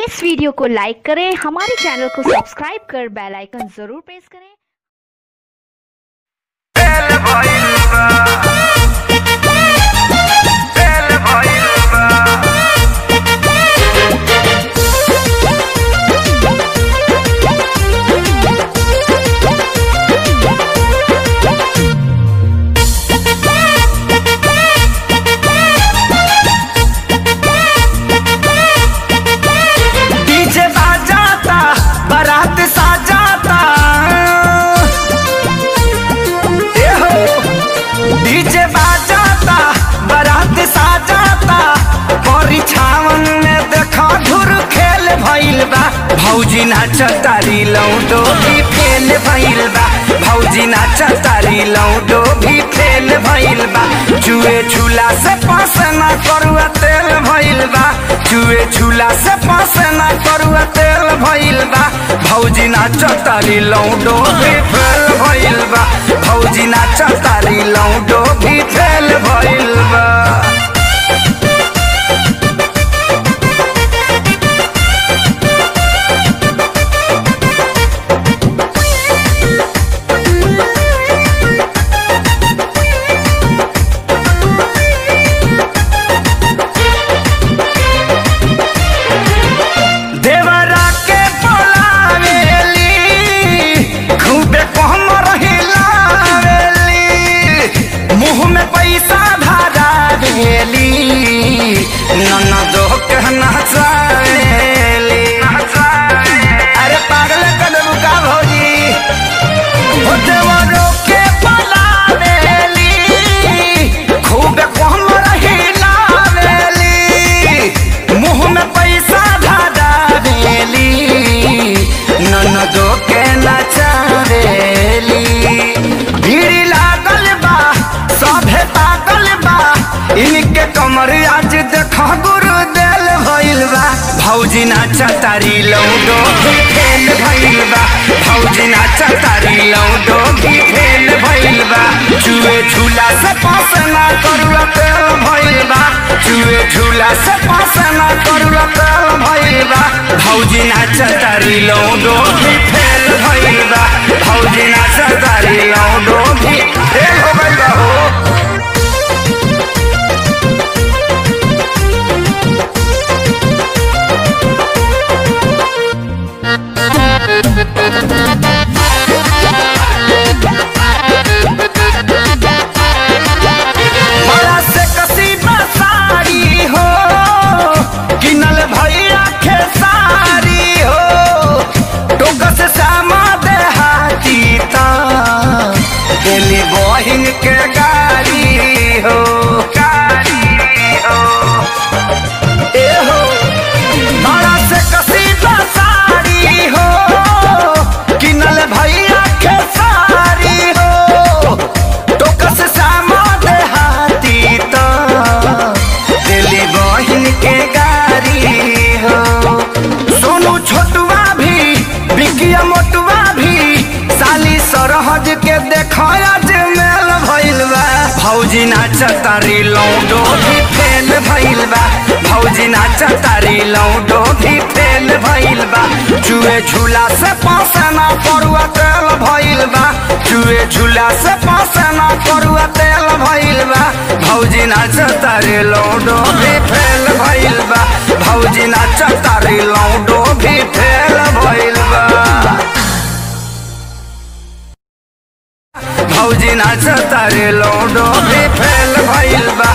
इस video को लाइक करें, हमारे चैनल को सब्सक्राइब कर बेल आइकन जरूर प्रेस करें। डीजे बाजाता बारात साजाता परिछावन में देखा धुर खेल भइल बा। भौजी नाचतारी लौटो भी फेल भइल बा। भौजी नाचतारी लौटो भी फेल भइल बा। चुए झूला से पास ना करुआ तेल भइल बा। चुए झूला से पास ना करुआ तेल भइल बा। भौजी नाचतारी लौटो भी फेल भइल बा। भौजी नाचतारी लौटो भी फेल भइल बा। ननदो कहना चाहेली अरे पागल कदम का भौजी हो देवरों के पलावेली खूब कोहम रहिलावेली मुँह में पैसा धादावेली ननदो के नचावेली। भीड़ लागल बा सभे पागल बा इनके कमर आज देखा गुरु देल भइल बा। भौजी नाचतारी लौटो भी फेल भइल बा। भौजी नाचतारी लौटो भी फेल भइल बा। चुए झूला से पास ना करुआ तेल भइल बा। चुए झूला से पास ना करुआ तेल भइल बा। भौजी नाचतारी लौटो भी फेल भइल बा। भौजी नाचतारी लौटो भी फेल हो गइल बा हो। बड़ा से कसीदा साड़ी हो किनल भैया खेसारी हो टोक से सामा देहाती ता दिल्ली बहिन के गाड़ी हो ए हो। बड़ा से कसीदा साड़ी हो किनल भैया खेसारी हो टोक से सामा देहाती तो दिल्ली बहिन के गाड़ी हो। सोनू छोटुआ भी बिकिया मोटुआ भी साली सरहज के देखा मेल भइल बा। भौजी नाचतारी लौटो भी फेल भइल बा। भौजी नाचतारी लौटो भी फेल भइल बा। चुए झूला से पास ना करुआ तेल भइल बा। चुए झूला से पास ना करुआ तेल भइल बा। भौजी नाचतारी लौटो भी फेल भइल बा। भौजी नाचतारी लौटो भी फेल भइल बा। भौजी नाचतारी लौटो भी फेल भइल बा।